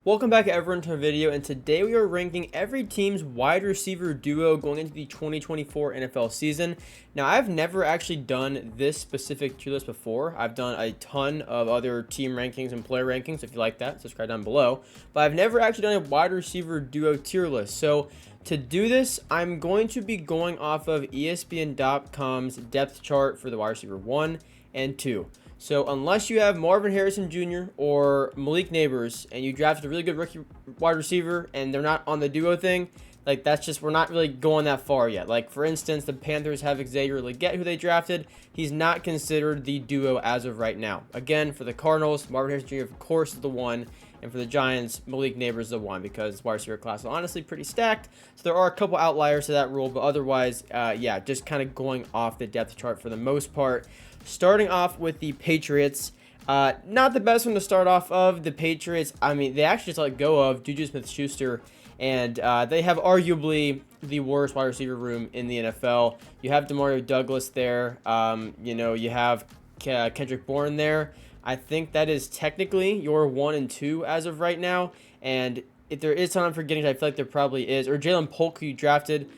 Welcome back everyone to our video, and today we are ranking every team's wide receiver duo going into the 2024 NFL season. Now, I've never actually done this specific tier list before. I've done a ton of other team rankings and player rankings. If you like that, subscribe down below. But I've never actually done a wide receiver duo tier list. So to do this, I'm going to be going off of ESPN.com's depth chart for the wide receiver 1 and 2. So unless you have Marvin Harrison Jr. or Malik Nabers and you drafted a really good rookie wide receiver and they're not on the duo thing, like that's just, we're not really going that far yet. Like for instance, the Panthers have Xavier Legette, who they drafted. He's not considered the duo as of right now. Again, for the Cardinals, Marvin Harrison Jr. of course is the one. And for the Giants, Malik Nabers is the one, because wide receiver class is honestly pretty stacked. So there are a couple outliers to that rule, but otherwise, yeah, just kind of going off the depth chart for the most part. Starting off with the Patriots, not the best one to start off of. The Patriots, I mean, they actually just let go of Juju Smith-Schuster, and they have arguably the worst wide receiver room in the NFL. You have Demario Douglas there. You have Kendrick Bourne there. I think that is technically your 1 and 2 as of right now. And if there is time I'm forgetting, I feel like there probably is. Or Jalen Polk, who you drafted.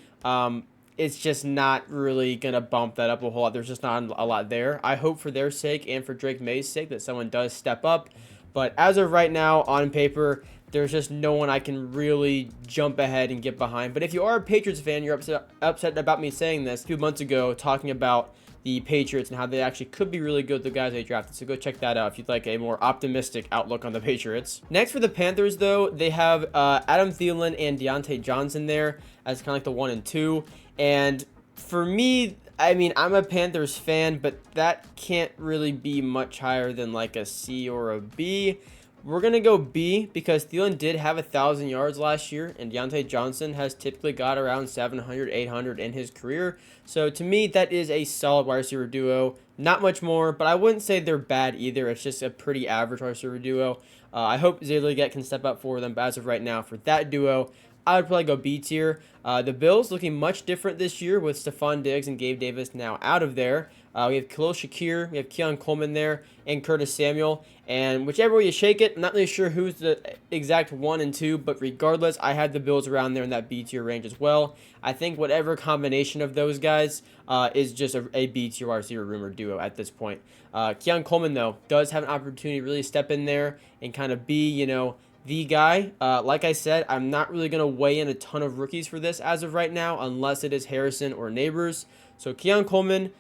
It's just not really going to bump that up a whole lot. There's just not a lot there. I hope for their sake and for Drake May's sake that someone does step up. But as of right now, on paper, there's just no one I can really jump ahead and get behind. But if you are a Patriots fan, you're upset about me saying this a few months ago, talking about the Patriots and how they actually could be really good, the guys they drafted. So go check that out if you'd like a more optimistic outlook on the Patriots. Next for the Panthers, though, they have Adam Thielen and Deontay Johnson there as kind of like the 1 and 2. And for me, I mean, I'm a Panthers fan, but that can't really be much higher than like a C or a B. We're going to go B because Thielen did have 1,000 yards last year, and Deontay Johnson has typically got around 700, 800 in his career. So to me, that is a solid wide receiver duo. Not much more, but I wouldn't say they're bad either. It's just a pretty average wide receiver duo. I hope Xavier Legette can step up for them, but as of right now, for that duo, I would probably go B tier. The Bills looking much different this year with Stephon Diggs and Gabe Davis now out of there. We have Khalil Shakir, we have Keon Coleman there, and Curtis Samuel. And whichever way you shake it, I'm not really sure who's the exact 1 and 2, but regardless, I had the Bills around there in that B tier range as well. I think whatever combination of those guys is just a B tier wide receiver room or duo at this point. Keon Coleman, though, does have an opportunity to really step in there and kind of be, the guy. Like I said, I'm not really going to weigh in a ton of rookies for this as of right now, unless it is Harrison or Nabers. So Keon Coleman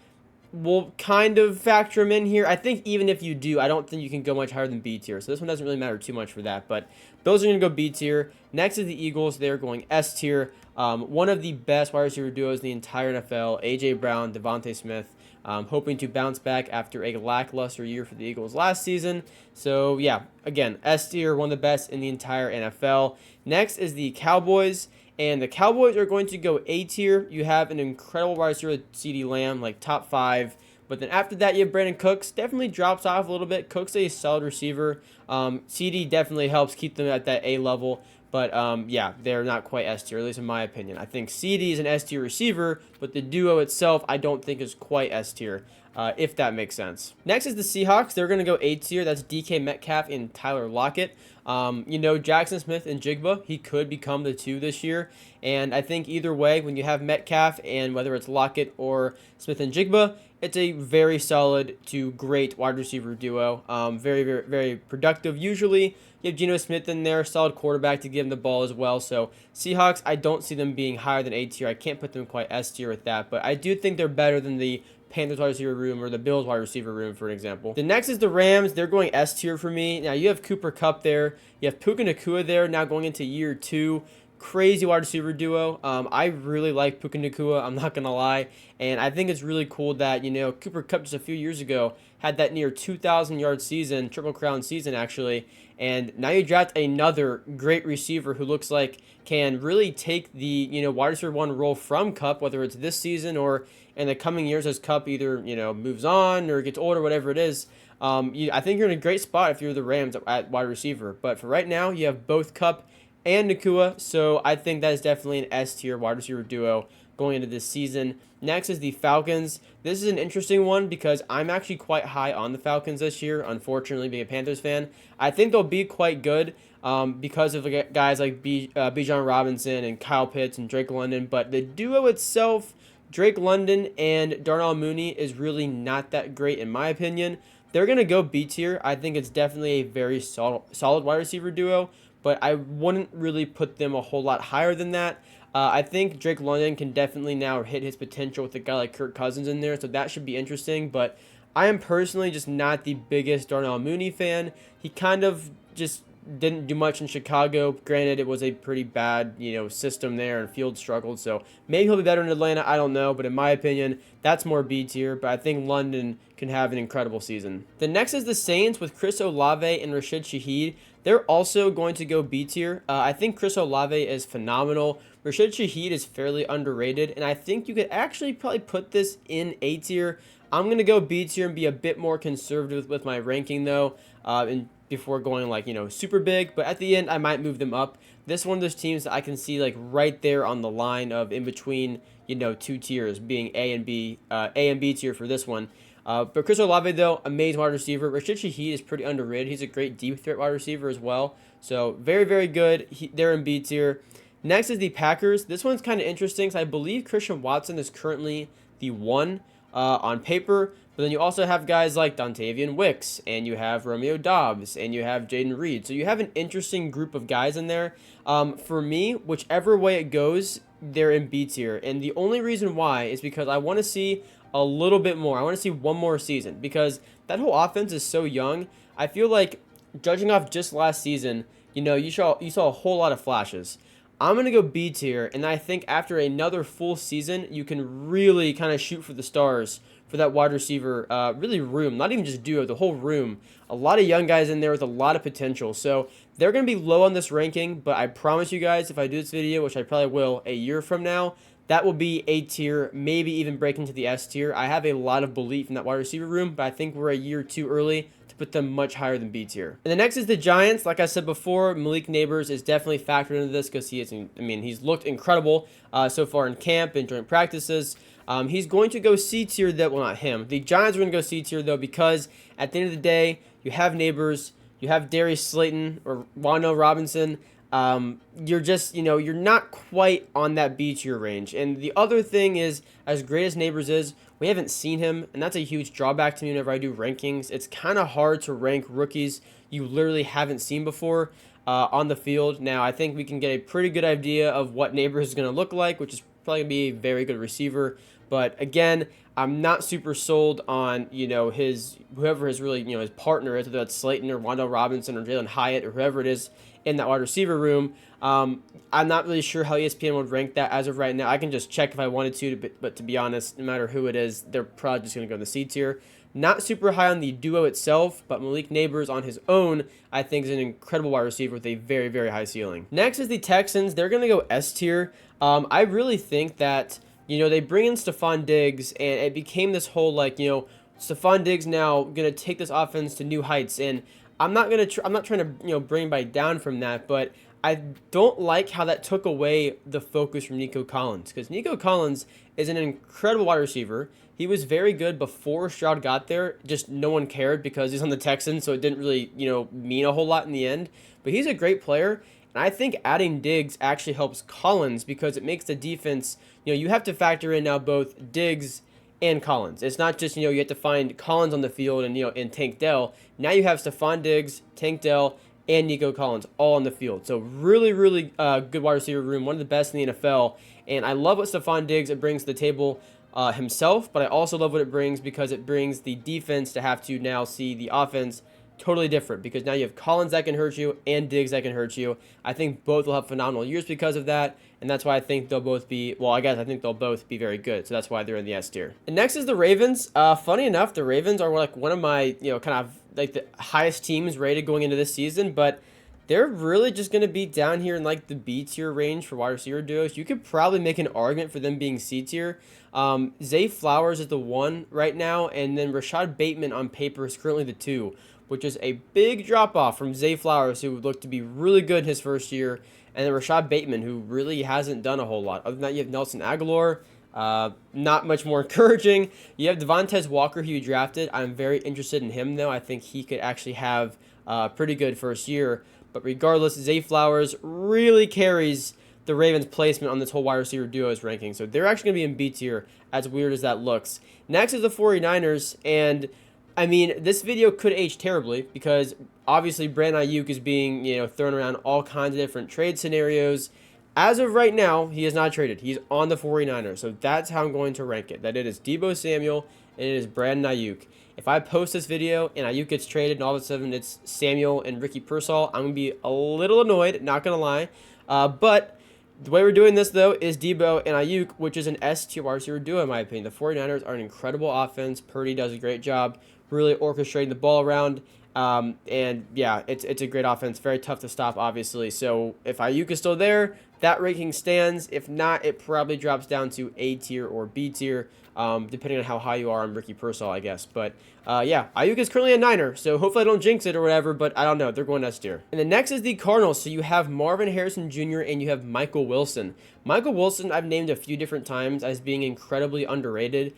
will kind of factor him in here. I think even if you do, I don't think you can go much higher than B tier. So this one doesn't really matter too much for that. But Bills are going to go B tier. Next is the Eagles. They're going S tier. One of the best wide receiver duos in the entire NFL. A.J. Brown, Devontae Smith. Hoping to bounce back after a lackluster year for the Eagles last season. So yeah, again, S tier, one of the best in the entire NFL. Next is the Cowboys. And the Cowboys are going to go A tier. You have an incredible wide receiver with CeeDee Lamb, like top 5. But then after that, you have Brandon Cooks. Definitely drops off a little bit. Cooks is a solid receiver. CD definitely helps keep them at that A level. But yeah, they're not quite S tier, at least in my opinion. I think CD is an S tier receiver, but the duo itself I don't think is quite S tier, if that makes sense. Next is the Seahawks. They're going to go A tier. That's DK Metcalf and Tyler Lockett. Jackson Smith and Jigba, he could become the 2 this year. And I think either way, when you have Metcalf and whether it's Lockett or Smith and Jigba, it's a very solid to great wide receiver duo. Very, very, very productive. Usually, you have Geno Smith in there, solid quarterback to give him the ball as well. So Seahawks, I don't see them being higher than A tier. I can't put them quite S tier with that, but I do think they're better than the Panthers wide receiver room or the Bills wide receiver room, for example. The next is the Rams. They're going S tier for me. Now, you have Cooper Kupp there. You have Puka Nacua there, now going into year 2. Crazy wide receiver duo. I really like Puka Nacua, I'm not going to lie. And I think it's really cool that, Cooper Kupp just a few years ago had that near 2,000-yard season, Triple Crown season, actually. And now you draft another great receiver who looks like can really take the, wide receiver 1 role from Kupp, whether it's this season or in the coming years as Kupp either, moves on or gets older, whatever it is. I think you're in a great spot if you're the Rams at wide receiver. But for right now, you have both Kupp and Nacua, so I think that is definitely an S tier wide receiver duo going into this season. Next is the Falcons. This is an interesting one because I'm actually quite high on the Falcons this year, unfortunately, being a Panthers fan. I think they'll be quite good. because of guys like Bijan Robinson and Kyle Pitts and Drake London. But the duo itself, Drake London and Darnell Mooney, is really not that great in my opinion. They're going to go B tier. I think it's definitely a very solid wide receiver duo, but I wouldn't really put them a whole lot higher than that. I think Drake London can definitely now hit his potential with a guy like Kirk Cousins in there, so that should be interesting. But I am personally just not the biggest Darnell Mooney fan. He kind of just didn't do much in Chicago. Granted, it was a pretty bad, system there, and Field struggled. So maybe he'll be better in Atlanta. I don't know, but in my opinion, that's more B tier. But I think London can have an incredible season. The next is the Saints with Chris Olave and Rashid Shaheed. They're also going to go B tier. I think Chris Olave is phenomenal. Rashid Shaheed is fairly underrated, and I think you could actually probably put this in A tier. I'm going to go B tier and be a bit more conservative with my ranking, though, and before going super big. But at the end, I might move them up. This is one of those teams that I can see right there on the line of in between, two tiers, being A and B tier for this one. But Chris Olave, though, amazing wide receiver. Rashid Shaheed is pretty underrated. He's a great deep threat wide receiver as well. So very, very good. They're in B tier. Next is the Packers. This one's kind of interesting because I believe Christian Watson is currently the 1 on paper. But then you also have guys like Dontavian Wicks, and you have Romeo Doubs, and you have Jaden Reed. So you have an interesting group of guys in there. For me, whichever way it goes, they're in B tier. And the only reason why is because I want to see a little bit more. I want to see one more season because that whole offense is so young. I feel like, judging off just last season, you saw a whole lot of flashes. I'm going to go B tier, and I think after another full season, you can really kind of shoot for the stars for that wide receiver really room, not even just duo, the whole room. A lot of young guys in there with a lot of potential. So they're going to be low on this ranking, but I promise you guys, if I do this video, which I probably will a year from now, that will be A tier, maybe even break into the S tier. I have a lot of belief in that wide receiver room, but I think we're a year too early to put them much higher than B tier. And the next is the Giants. Like I said before, Malik Nabers is definitely factored into this because he's looked incredible so far in camp and joint practices. He's going to go C tier, well, not him. The Giants are going to go C tier, though, because at the end of the day, you have Nabers, you have Darius Slayton or Wan'Dale Robinson. You're just, you're not quite on that B tier range. And the other thing is, as great as Nabers is, we haven't seen him, and that's a huge drawback to me whenever I do rankings. It's kind of hard to rank rookies you literally haven't seen before on the field. Now, I think we can get a pretty good idea of what Nabers is going to look like, which is probably going to be a very good receiver. But again, I'm not super sold on, whoever his really, his partner is, whether that's Slayton or Wan'Dale Robinson or Jalen Hyatt or whoever it is in that wide receiver room. I'm not really sure how ESPN would rank that as of right now. I can just check if I wanted to, but to be honest, no matter who it is, they're probably just going to go in the C tier. Not super high on the duo itself, but Malik Nabers on his own, I think, is an incredible wide receiver with a very, very high ceiling. Next is the Texans. They're going to go S tier. I really think that, they bring in Stephon Diggs, and it became this whole, Stephon Diggs now going to take this offense to new heights. And I'm not trying to, bring anybody down from that, but I don't like how that took away the focus from Nico Collins, because Nico Collins is an incredible wide receiver. He was very good before Stroud got there. Just no one cared because he's on the Texans, so it didn't really, mean a whole lot in the end. But he's a great player, and I think adding Diggs actually helps Collins because it makes the defense, you have to factor in now both Diggs and Collins. It's not just, you have to find Collins on the field and Tank Dell. Now you have Stephon Diggs, Tank Dell, and Nico Collins all on the field. So really, really good wide receiver room, one of the best in the NFL. And I love what Stephon Diggs brings to the table himself, but I also love what it brings because it brings the defense to have to now see the offense totally different, because now you have Collins that can hurt you and Diggs that can hurt you. I think both will have phenomenal years because of that, and that's why I think they'll both be, I think they'll both be very good, so that's why they're in the S tier. And next is the Ravens. Funny enough, the Ravens are one of my, kind of the highest teams rated going into this season, but they're really just going to be down here in the B tier range for wide receiver duos. You could probably make an argument for them being C tier. Zay Flowers is the 1 right now, and then Rashad Bateman on paper is currently the 2, which is a big drop-off from Zay Flowers, who looked to be really good in his first year, and then Rashad Bateman, who really hasn't done a whole lot. Other than that, you have Nelson Aguilar, not much more encouraging. You have Devontae Walker, who you drafted. I'm very interested in him, though. I think he could actually have a pretty good first year. But regardless, Zay Flowers really carries the Ravens' placement on this whole wide receiver duos ranking. So they're actually going to be in B tier, as weird as that looks. Next is the 49ers, and I mean, this video could age terribly because obviously Brandon Ayuk is being, thrown around all kinds of different trade scenarios. As of right now, he is not traded. He's on the 49ers. So that's how I'm going to rank it. That it is Deebo Samuel and it is Brandon Ayuk. If I post this video and Ayuk gets traded and all of a sudden it's Samuel and Ricky Pearsall, I'm going to be a little annoyed, not going to lie. But the way we're doing this, though, is Deebo and Ayuk, which is an S-tier wide receiver duo, in my opinion. The 49ers are an incredible offense. Purdy does a great job really orchestrating the ball around. And, yeah, it's a great offense. Very tough to stop, obviously. So if Ayuk is still there, that ranking stands. If not, it probably drops down to A tier or B tier, depending on how high you are on Ricky Pearsall, I guess. But, yeah, Ayuk is currently a Niner, so hopefully I don't jinx it or whatever, but I don't know. They're going S tier. And the next is the Cardinals. So you have Marvin Harrison Jr. and you have Michael Wilson. Michael Wilson, I've named a few different times as being incredibly underrated.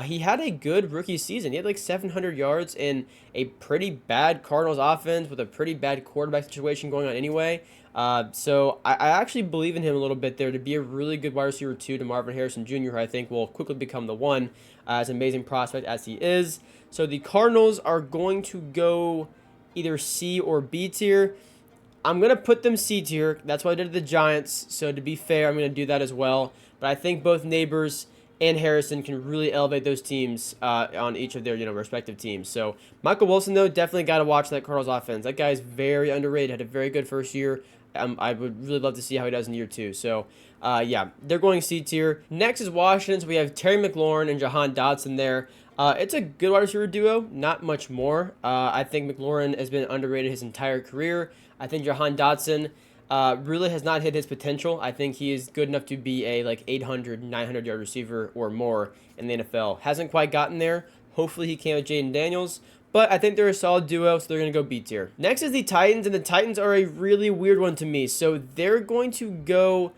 He had a good rookie season. He had like 700 yards in a pretty bad Cardinals offense with a pretty bad quarterback situation going on anyway. So I actually believe in him a little bit there to be a really good wide receiver 2 to Marvin Harrison Jr., who I think will quickly become the 1 as an amazing prospect as he is. So the Cardinals are going to go either C or B tier. I'm going to put them C tier. That's what I did to the Giants. So to be fair, I'm going to do that as well. But I think both Neighbors and Harrison can really elevate those teams on each of their respective teams. So Michael Wilson, though, definitely got to watch that Cardinals offense. That guy is very underrated. Had a very good first year. I would really love to see how he does in year 2. So, yeah, they're going C tier. Next is Washington. So we have Terry McLaurin and Jahan Dotson there. It's a good wide receiver duo, not much more. I think McLaurin has been underrated his entire career. I think Jahan Dotson really has not hit his potential. I think he is good enough to be a 800, 900 yard receiver or more in the NFL. Hasn't quite gotten there. Hopefully he can with Jaden Daniels. But I think they're a solid duo, so they're going to go B tier. Next is the Titans, and the Titans are a really weird one to me. So they're going to go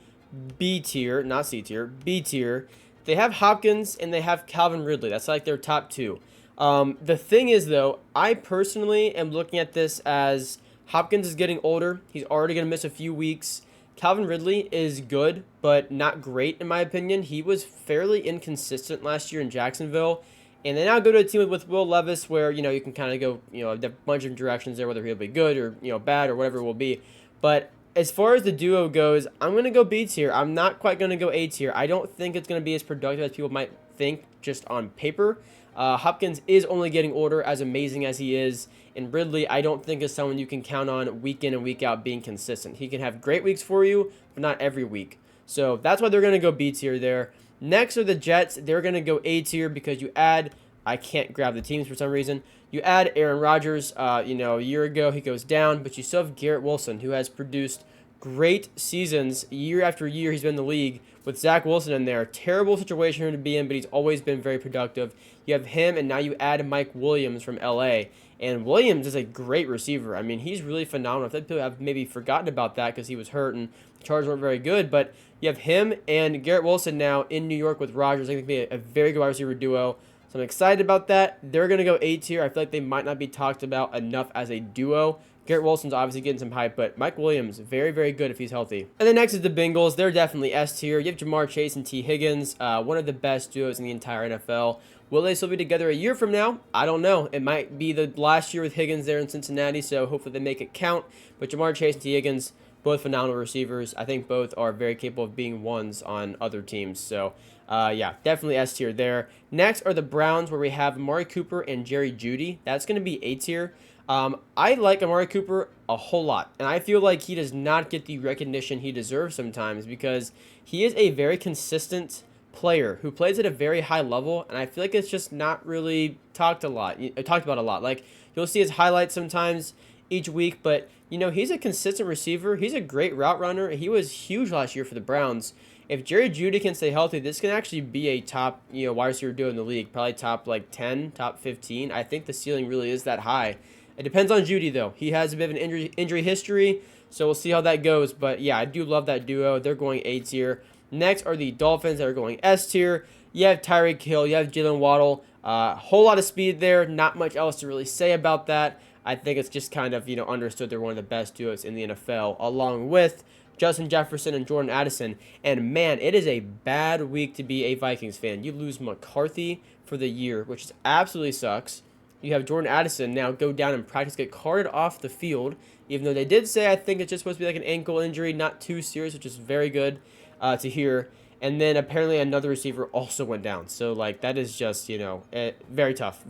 B tier, not C tier, B tier. They have Hopkins and they have Calvin Ridley. That's like their top 2. The thing is, though, I personally am looking at this as Hopkins is getting older. He's already going to miss a few weeks. Calvin Ridley is good, but not great in my opinion. He was fairly inconsistent last year in Jacksonville. And they now go to a team with Will Levis where, you can kind of go, a bunch of directions there, whether he'll be good or, bad or whatever it will be. But as far as the duo goes, I'm going to go B tier. I'm not quite going to go A tier. I don't think it's going to be as productive as people might think just on paper. Hopkins is only getting older, as amazing as he is. And Ridley, I don't think is someone you can count on week in and week out being consistent. He can have great weeks for you, but not every week. So that's why they're going to go B tier there. Next are the Jets. They're going to go A tier because you add, I can't grab the teams for some reason. You add Aaron Rodgers, a year ago he goes down, but you still have Garrett Wilson, who has produced great seasons year after year he's been in the league with Zach Wilson in there. Terrible situation for him to be in, but he's always been very productive. You have him, and now you add Mike Williams from LA. And Williams is a great receiver. I mean, he's really phenomenal. I think people have maybe forgotten about that because he was hurt and the Chargers weren't very good. But you have him and Garrett Wilson now in New York with Rodgers. I think they be a very good wide receiver duo. So I'm excited about that. They're going to go A tier. I feel like they might not be talked about enough as a duo. Garrett Wilson's obviously getting some hype, but Mike Williams, very, very good if he's healthy. And then next is the Bengals. They're definitely S tier. You have Jamar Chase and T. Higgins, one of the best duos in the entire NFL. Will they still be together a year from now? I don't know. It might be the last year with Higgins there in Cincinnati, so hopefully they make it count. But Jamar Chase and T. Higgins, both phenomenal receivers. I think both are very capable of being ones on other teams. So, yeah, definitely S tier there. Next are the Browns, where we have Amari Cooper and Jerry Jeudy. That's going to be A tier. I like Amari Cooper a whole lot, and I feel like he does not get the recognition he deserves sometimes because he is a very consistent player who plays at a very high level, and I feel like it's just not really talked about a lot. Like, you'll see his highlights sometimes each week, but he's a consistent receiver. He's a great route runner. He was huge last year for the Browns. If Jerry Jeudy can stay healthy, this can actually be a top wide receiver duo in the league, probably top 10, top 15. I think the ceiling really is that high. It depends on Jeudy, though. He has a bit of an injury history, so we'll see how that goes. But, yeah, I do love that duo. They're going A tier. Next are the Dolphins that are going S tier. You have Tyreek Hill. You have Jalen Waddle. Whole lot of speed there. Not much else to really say about that. I think it's just kind of, understood they're one of the best duos in the NFL, along with Justin Jefferson and Jordan Addison. And man, it is a bad week to be a Vikings fan. You lose McCarthy for the year, which is absolutely sucks. You have Jordan Addison now go down and practice, get carted off the field, even though they did say, I think it's just supposed to be like an ankle injury, not too serious, which is very good to hear. And then apparently another receiver also went down. So, like, that is just, very tough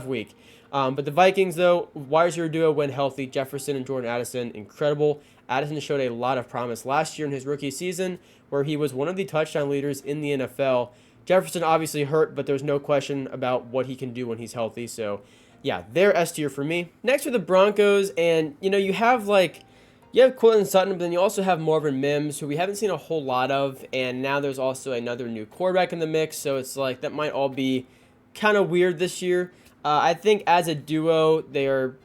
week. But the Vikings, though, wide receiver duo when healthy. Jefferson and Jordan Addison, incredible. Addison showed a lot of promise last year in his rookie season, where he was one of the touchdown leaders in the NFL. Jefferson obviously hurt, but there's no question about what he can do when he's healthy. So, yeah, they're S tier for me. Next are the Broncos, and, you have, you have Courtland Sutton, but then you also have Marvin Mims, who we haven't seen a whole lot of, and now there's also another new quarterback in the mix, so it's like that might all be kind of weird this year. I think as a duo, they are,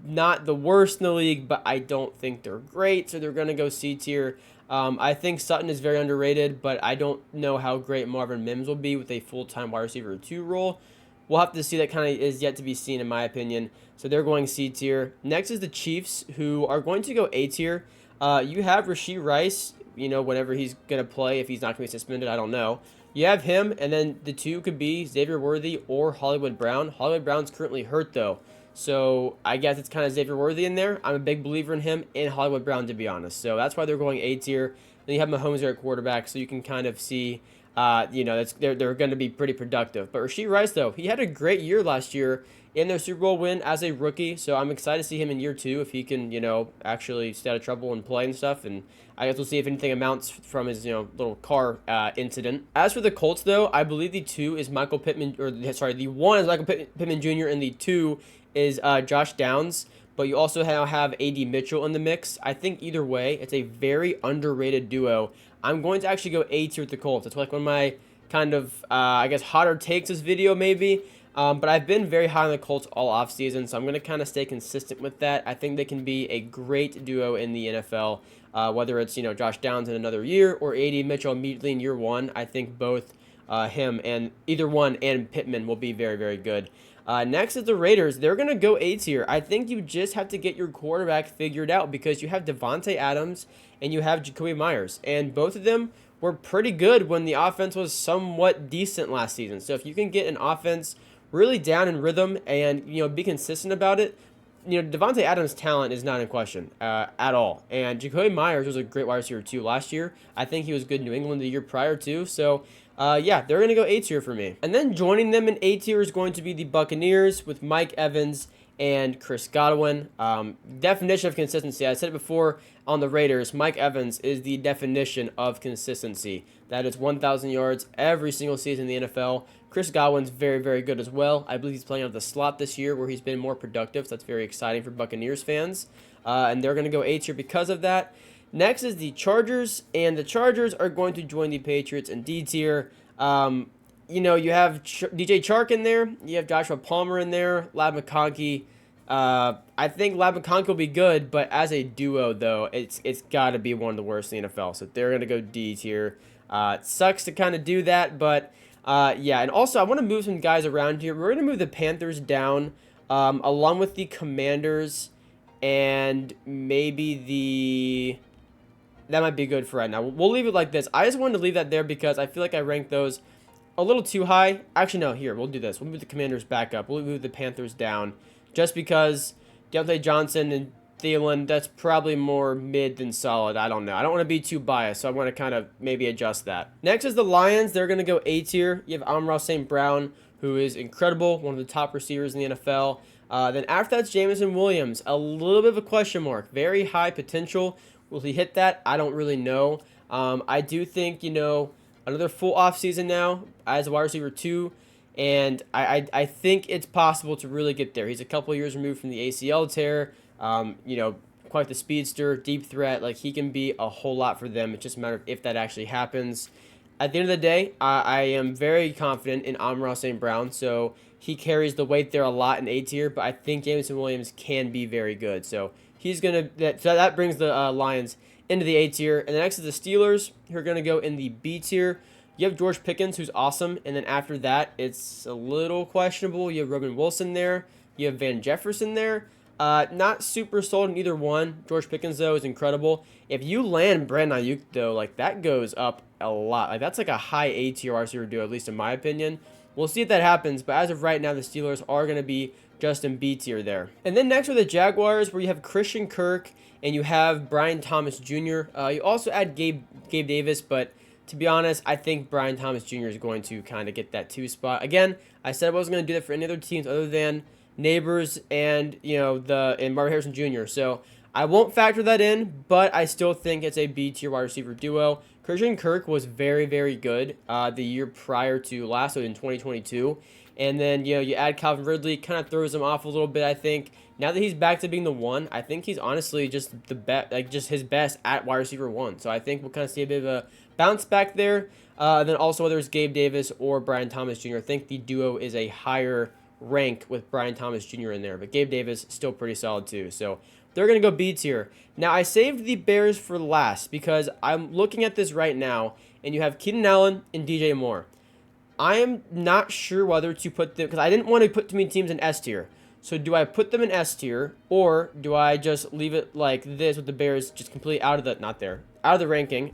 not the worst in the league, but I don't think they're great, so they're going to go C tier. I think Sutton is very underrated, but I don't know how great Marvin Mims will be with a full-time wide receiver 2 role. We'll have to see. That kind of is yet to be seen, in my opinion. So they're going C tier. Next is the Chiefs, who are going to go A tier. You have Rashee Rice, whenever he's going to play, if he's not going to be suspended, I don't know. You have him, and then the two could be Xavier Worthy or Hollywood Brown. Hollywood Brown's currently hurt, though. So I guess it's kind of Xavier Worthy in there. I'm a big believer in him and Hollywood Brown, to be honest. So that's why they're going A tier. Then you have Mahomes there at quarterback, so you can kind of see, they're going to be pretty productive. But Rashee Rice, though, he had a great year last year in their Super Bowl win as a rookie. So I'm excited to see him in year 2 if he can, actually stay out of trouble and play and stuff. And I guess we'll see if anything amounts from his, little car incident. As for the Colts, though, I believe the 2 is Michael Pittman, the 1 is Michael Pittman Jr. and the 2 is Josh Downs. But you also now have A.D. Mitchell in the mix. I think either way, it's a very underrated duo. I'm going to actually go A tier with the Colts. It's like one of my kind of, hotter takes this video maybe. But I've been very high on the Colts all offseason, so I'm going to kind of stay consistent with that. I think they can be a great duo in the NFL, whether it's, Josh Downs in another year or A.D. Mitchell immediately in year 1. I think both him and either one and Pittman will be very, very good. Next is the Raiders. They're going to go A tier. I think you just have to get your quarterback figured out because you have Devontae Adams and you have Jacoby Myers. And both of them were pretty good when the offense was somewhat decent last season. So if you can get an offense really down in rhythm and, be consistent about it, Devontae Adams' talent is not in question at all. And Jacoby Myers was a great wide receiver too last year. I think he was good in New England the year prior too. So, they're going to go A tier for me. And then joining them in A tier is going to be the Buccaneers with Mike Evans and Chris Godwin. Definition of consistency. I said it before on the Raiders. Mike Evans is the definition of consistency. That is 1,000 yards every single season in the NFL. Chris Godwin's very, very good as well. I believe he's playing out of the slot this year where he's been more productive. So that's very exciting for Buccaneers fans. And they're going to go A tier because of that. Next is the Chargers, and the Chargers are going to join the Patriots in D tier. You have DJ Chark in there. You have Joshua Palmer in there. Ladd McConkey. I think Ladd McConkey will be good, but as a duo, though, it's got to be one of the worst in the NFL. So they're going to go D tier. It sucks to kind of do that, but and also I want to move some guys around here. We're going to move the Panthers down along with the Commanders and maybe that might be good for right now. We'll leave it like this. I just wanted to leave that there because I feel like I ranked those a little too high. Actually, no, here, we'll do this. We'll move the Commanders back up. We'll move the Panthers down just because Deontay Johnson and Thielen, that's probably more mid than solid. I don't know. I don't want to be too biased, so I want to kind of maybe adjust that. Next is the Lions. They're going to go A tier. You have Amon-Ra St. Brown, who is incredible, one of the top receivers in the NFL. Then after that's Jameson Williams, a little bit of a question mark. Very high potential. Will he hit that? I don't really know. I do think, another full offseason now as a wide receiver 2, and I think it's possible to really get there. He's a couple years removed from the ACL tear, quite the speedster, deep threat. Like, he can be a whole lot for them. It's just a matter of if that actually happens. At the end of the day, I am very confident in Amon-Ra St. Brown, so he carries the weight there a lot in A tier, but I think Jameson Williams can be very good. So he's going to, so that brings the Lions into the A tier. And the next is the Steelers, who are going to go in the B tier. You have George Pickens, who's awesome. And then after that, it's a little questionable. You have Roman Wilson there. You have Van Jefferson there. Not super sold in either one. George Pickens, though, is incredible. If you land Brandon Ayuk, though, like, that goes up a lot. Like, that's like a high A tier receiver duo, at least in my opinion. We'll see if that happens, but as of right now, the Steelers are going to be just in B tier there. And then next are the Jaguars, where you have Christian Kirk and you have Brian Thomas Jr. You also add Gabe Davis, but to be honest, I think Brian Thomas Jr. is going to kind of get that 2 spot. Again, I said I wasn't going to do that for any other teams other than Neighbors and and Marvin Harrison Jr. So I won't factor that in, but I still think it's a B tier wide receiver duo. Christian Kirk was very, very good the year prior to last, so in 2022. And then, you add Calvin Ridley, kind of throws him off a little bit, I think. Now that he's back to being the 1, I think he's honestly just the best, like just his best at wide receiver 1. So I think we'll kind of see a bit of a bounce back there. Then also whether it's Gabe Davis or Brian Thomas Jr., I think the duo is a higher rank with Brian Thomas Jr. in there. But Gabe Davis still pretty solid too. So they're going to go B tier. Now, I saved the Bears for last because I'm looking at this right now, and you have Keenan Allen and DJ Moore. I am not sure whether to put them, because I didn't want to put too many teams in S tier. So do I put them in S tier, or do I just leave it like this with the Bears just completely out of the, out of the ranking.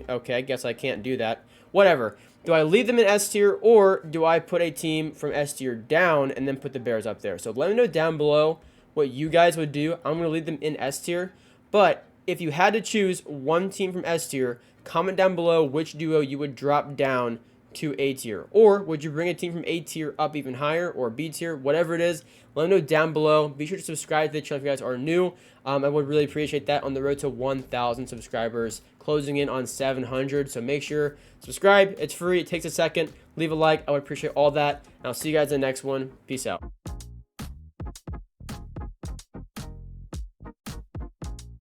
Okay, I guess I can't do that. Whatever. Do I leave them in S tier, or do I put a team from S tier down and then put the Bears up there? So let me know down below what you guys would do. I'm going to leave them in S tier, but if you had to choose one team from S tier, comment down below which duo you would drop down to A tier, or would you bring a team from A tier up even higher, or B tier, whatever it is. Let me know down below. Be sure to subscribe to the channel if you guys are new. I would really appreciate that on the road to 1,000 subscribers, closing in on 700. So make sure subscribe. It's free. It takes a second. Leave a like. I would appreciate all that. And I'll see you guys in the next one. Peace out.